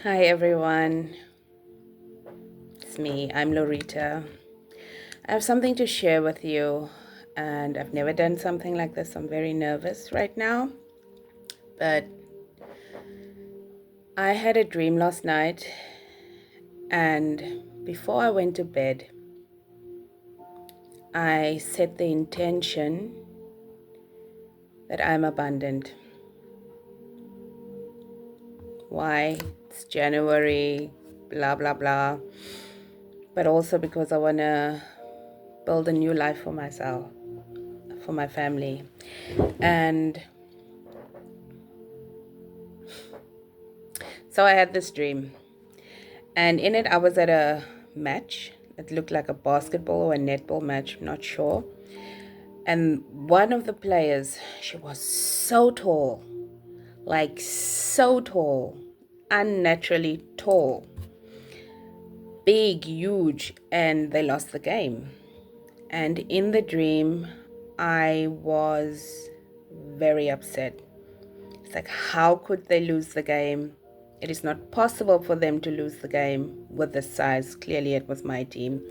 Hi everyone, it's me, I'm Laurita. I have something to share with you, and I've never done something like this. I'm very nervous right now, but I had a dream last night, and before I went to bed, I set the intention that I'm abundant. Why? It's January, blah blah blah, but also because I want to build a new life for myself, for my family. And so I had this dream, and in it I was at a match. It looked like a basketball or a netball match, I'm not sure. And one of the players, she was so tall, like so tall, unnaturally tall, big, huge, and they lost the game. And in the dream, I was very upset. It's like, how could they lose the game? It is not possible for them to lose the game with this size. Clearly, it was my team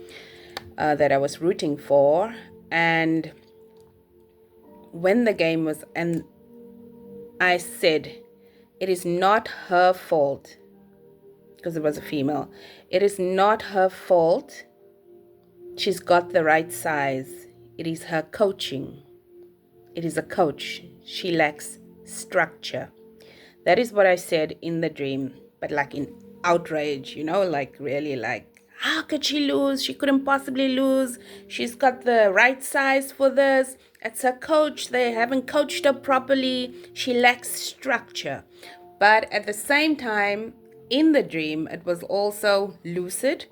that I was rooting for. And when the game was, and I said, it is not her fault, because it was a female. It is not her fault. She's got the right size. It is her coaching. It is a coach. She lacks structure. That is what I said in the dream, but like in outrage, like really like, how could she lose? She couldn't possibly lose. She's got the right size for this. It's her coach. They haven't coached her properly. She lacks structure. But at the same time, in the dream, it was also lucid.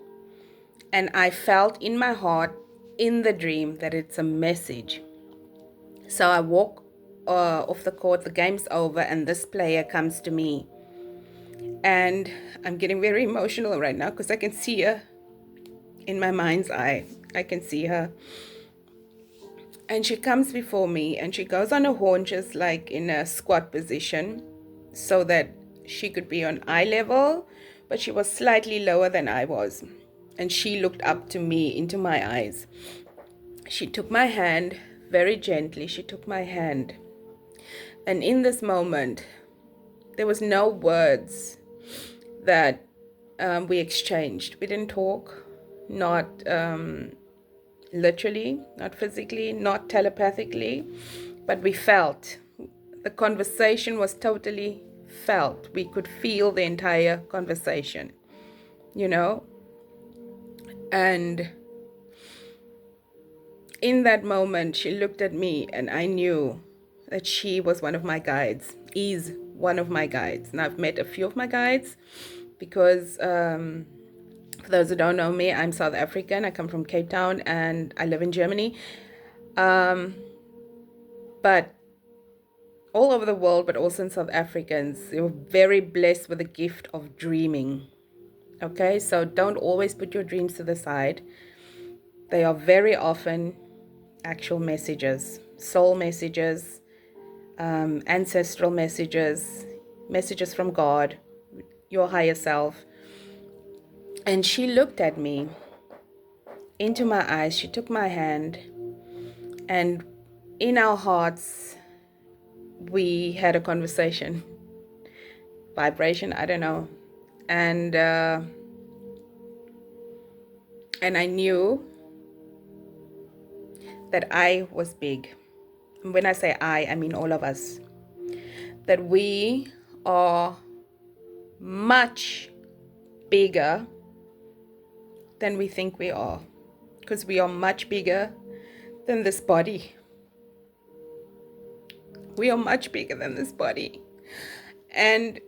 And I felt in my heart, in the dream, that it's a message. So I walk off the court, the game's over, and this player comes to me. And I'm getting very emotional right now because I can see her in my mind's eye. I can see her. And she comes before me and she goes on her haunches, like in a squat position, so that she could be on eye level, but she was slightly lower than I was. And she looked up to me, into my eyes. She took my hand very gently. She took my hand. And in this moment, there was no words that we exchanged. We didn't talk, not literally, not physically, not telepathically, but we felt. The conversation was totally felt. We could feel the entire conversation, you know? And in that moment, she looked at me and I knew that she was one of my guides, is one of my guides. And I've met a few of my guides because for those who don't know me, I'm South African. I come from Cape Town and I live in Germany. But all over the world, but also in South Africans, you're very blessed with the gift of dreaming. Okay, so don't always put your dreams to the side. They are very often actual messages, soul messages, ancestral messages, messages from God, your higher self. And she looked at me into my eyes. She took my hand, and in our hearts, we had a conversation. Vibration, I don't know. And I knew that I was big. And when I say I mean all of us. That we are much bigger than we think we are. Because we are much bigger than this body. We are much bigger than this body. And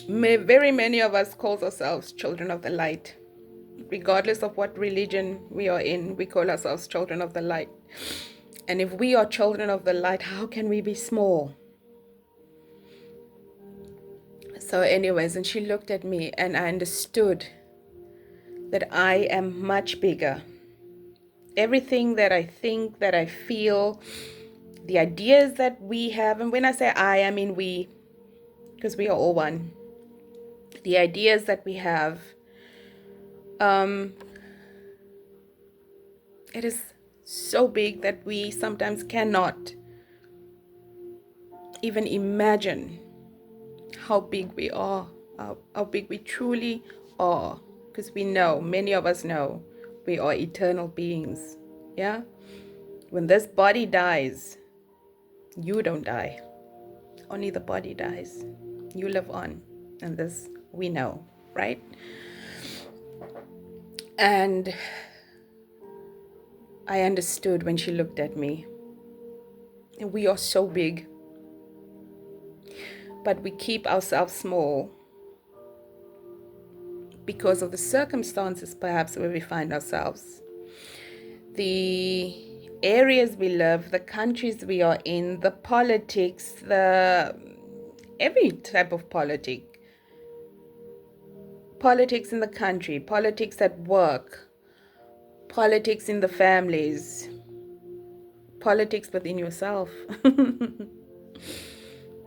very many of us calls ourselves children of the light. Regardless of what religion we are in, we call ourselves children of the light. And if we are children of the light, how can we be small? So anyways, and she looked at me and I understood that I am much bigger. Everything that I think, that I feel, the ideas that we have, and when I say I mean we, because we are all one. The ideas that we have, it is so big that we sometimes cannot even imagine how big we are, how big we truly are, because we know, many of us know, we are eternal beings. Yeah, when this body dies, you don't die, only the body dies. You live on, and this we know, right? And I understood when she looked at me. And we are so big, but we keep ourselves small because of the circumstances perhaps where we find ourselves, the areas we live, the countries we are in, the politics, the every type of politics in the country, politics at work, politics in the families, politics within yourself.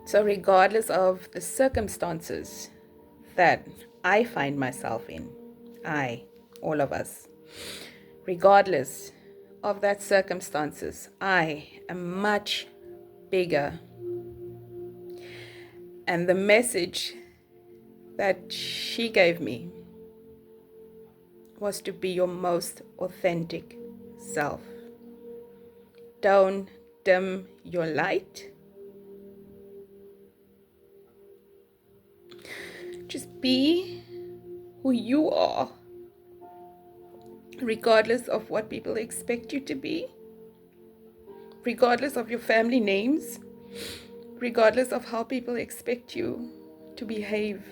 So regardless of the circumstances that I find myself in, all of us, regardless of that circumstances, I am much bigger. And the message that she gave me was to be your most authentic self. Don't dim your light. Just be who you are, regardless of what people expect you to be, regardless of your family names, regardless of how people expect you to behave.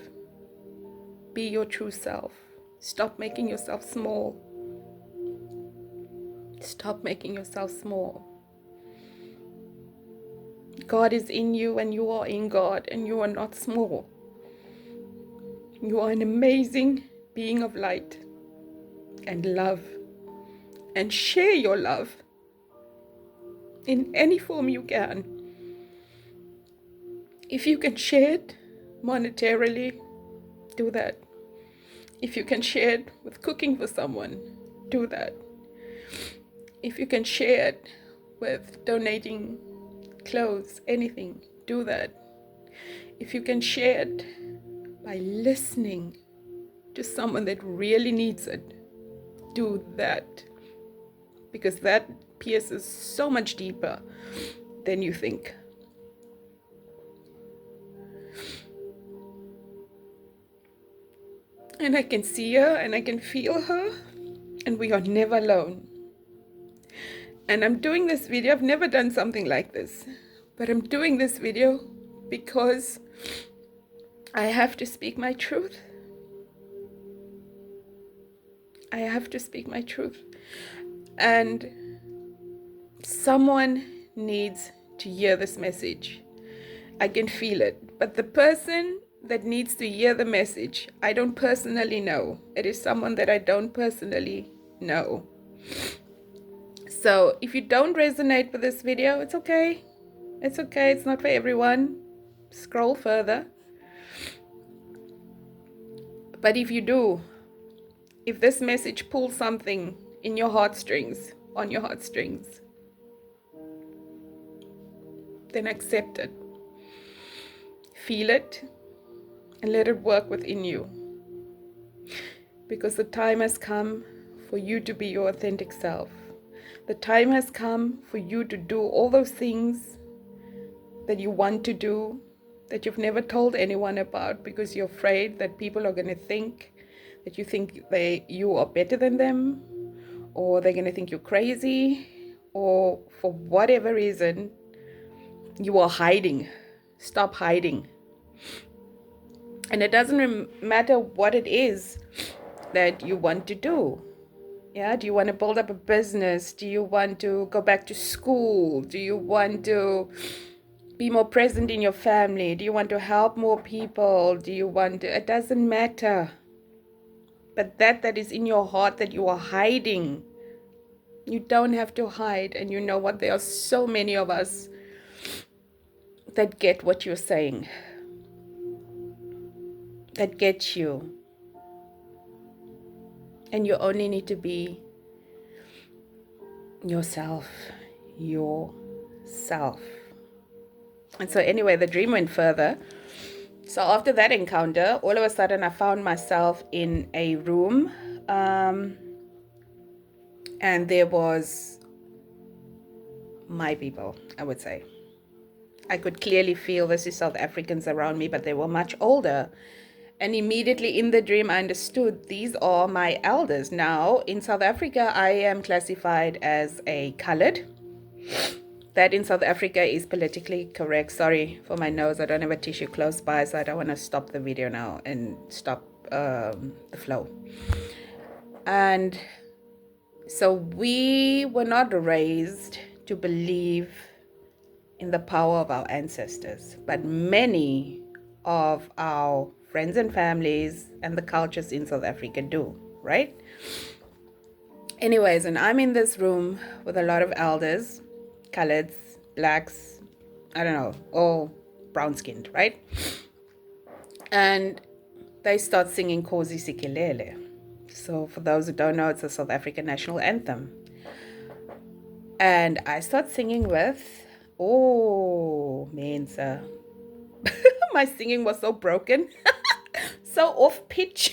Be your true self. Stop making yourself small. Stop making yourself small. God is in you and you are in God, and you are not small. You are an amazing being of light and love. And share your love in any form you can. If you can share it monetarily, do that. If you can share it with cooking for someone, do that. If you can share it with donating clothes, anything, do that. If you can share it by listening to someone that really needs it, do that. Because that pierces so much deeper than you think. And I can see her and I can feel her, and we are never alone. And I'm doing this video, I've never done something like this, but I'm doing this video because I have to speak my truth. I have to speak my truth. And someone needs to hear this message. I can feel it. But the person that needs to hear the message, I don't personally know. It is someone that I don't personally know. So if you don't resonate with this video, it's okay. It's okay. It's not for everyone. Scroll further. But if you do, if this message pulls something in your heartstrings, on your heartstrings, then accept it. Feel it and let it work within you. Because the time has come for you to be your authentic self. The time has come for you to do all those things that you want to do, that you've never told anyone about because you're afraid that people are going to think that you are better than them, or they're going to think you're crazy, or for whatever reason you are hiding. Stop hiding. And it doesn't matter what it is that you want to do. Yeah, do you want to build up a business? Do you want to go back to school? Do you want to be more present in your family? Do you want to help more people? It doesn't matter. But that is in your heart that you are hiding, you don't have to hide. And you know what? There are so many of us that get what you're saying. that gets you. And you only need to be yourself. Yourself. And so anyway, the dream went further. So after that encounter, all of a sudden I found myself in a room, and there was my people, I would say. I could clearly feel this is South Africans around me, but they were much older. And immediately in the dream, I understood these are my elders. Now, in South Africa, I am classified as a colored. That in South Africa is politically correct. Sorry for my nose. I don't have a tissue close by, so I don't want to stop the video now and stop the flow. And so we were not raised to believe in the power of our ancestors, but many of our friends and families and the cultures in South Africa do, right? Anyways, and I'm in this room with a lot of elders, coloreds, blacks, I don't know, all brown skinned, right? And they start singing Kosi Sikelele. So for those who don't know, it's a South African national anthem. And I start singing with, oh, Mensa. My singing was so broken, so off pitch.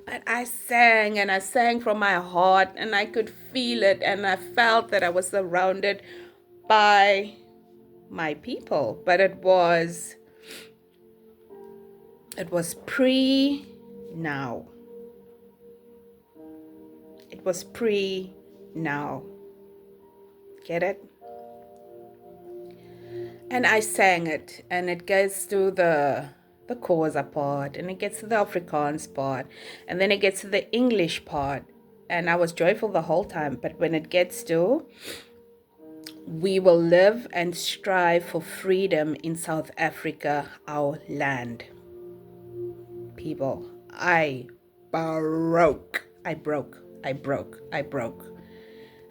But I sang, and I sang from my heart, and I could feel it, and I felt that I was surrounded by my people. But it was pre-now. It was pre-now. Get it? And I sang it, and it gets to the Xhosa part, and it gets to the Afrikaans part, and then it gets to the English part. And I was joyful the whole time. But when it gets to, we will live and strive for freedom in South Africa, our land. People, I broke.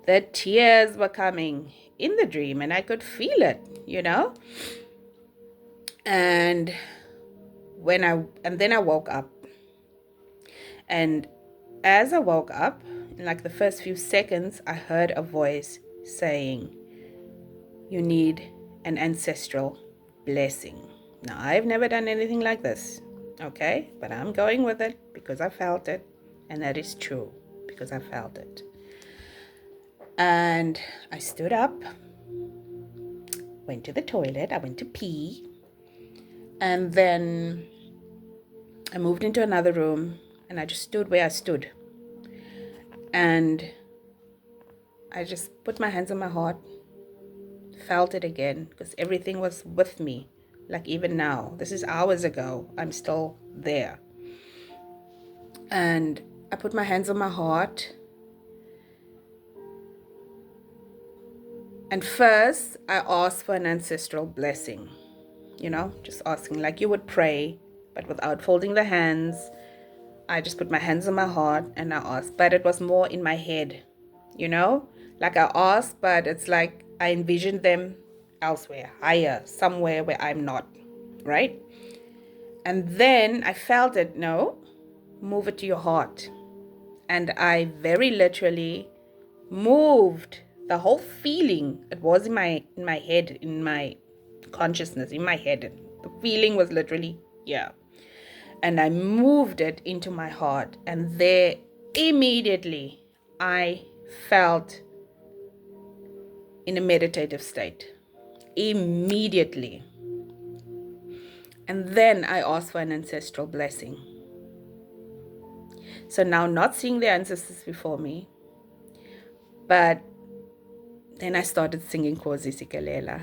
The tears were coming in the dream, and I could feel it, And then I woke up. And as I woke up, in like the first few seconds, I heard a voice saying, "You need an ancestral blessing." Now, I've never done anything like this, okay? But I'm going with it because I felt it. And that is true because I felt it. And I stood up, went to the toilet, I went to pee, and then I moved into another room, and I just stood where I stood. And I just put my hands on my heart, felt it again, because everything was with me. Like even now, this is hours ago, I'm still there. And I put my hands on my heart. And first, I asked for an ancestral blessing. Just asking like you would pray, but without folding the hands. I just put my hands on my heart and I asked. But it was more in my head, Like I asked, but it's like I envisioned them elsewhere, higher, somewhere where I'm not, right? And then I felt it, no, move it to your heart. And I very literally moved the whole feeling. It was in my head, in my consciousness, in my head. The feeling was literally here. And I moved it into my heart. And there, immediately, I felt in a meditative state. Immediately. And then I asked for an ancestral blessing. So now, not seeing the ancestors before me, but then I started singing Kosi Sikelele.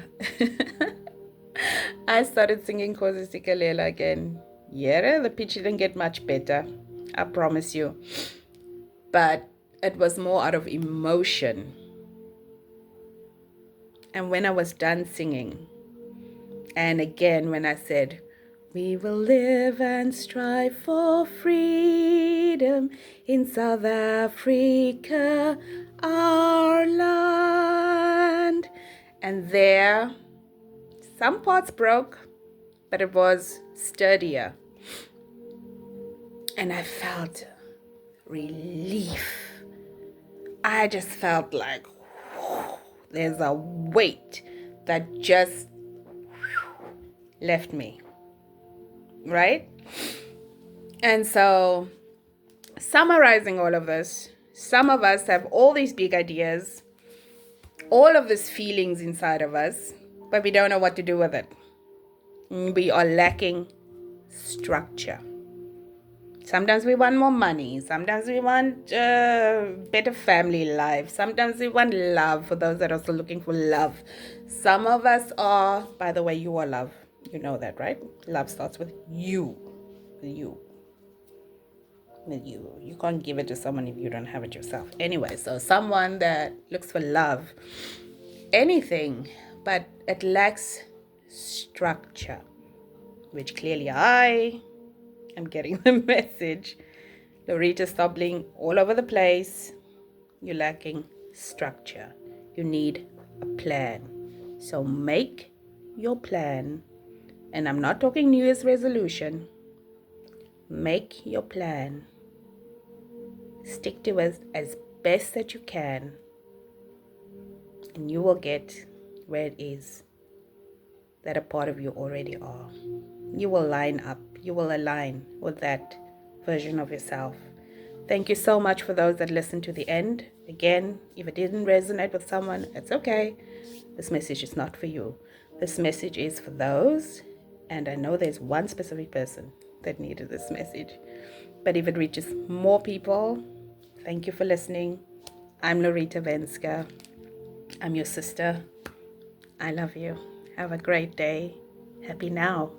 I started singing Kosi Sikelele again. Yeah, the pitch didn't get much better, I promise you. But it was more out of emotion. And when I was done singing, and again when I said, "We will live and strive for freedom in South Africa, our land," and there, some parts broke, but it was sturdier. And I felt relief. I just felt like there's a weight that just left me, right? And so, summarizing all of this, some of us have all these big ideas, all of these feelings inside of us, but we don't know what to do with it. We are lacking structure. Sometimes we want more money. Sometimes we want better family life. Sometimes we want love, for those that are also looking for love. Some of us are, by the way, you are love. You know that, right? Love starts with you. You. With you. You can't give it to someone if you don't have it yourself. Anyway, so someone that looks for love, anything, but it lacks structure, which clearly I am getting the message. Laurita, stop being all over the place. You're lacking structure. You need a plan. So make your plan. And I'm not talking New Year's resolution. Make your plan. Stick to it as best that you can. And you will get where it is that a part of you already are. You will line up. You will align with that version of yourself. Thank you so much for those that listened to the end. Again, if it didn't resonate with someone, it's okay. This message is not for you. This message is for those, and I know there's one specific person that needed this message. But if it reaches more people, thank you for listening. I'm Laurita Venska. I'm your sister. I love you. Have a great day. Happy now.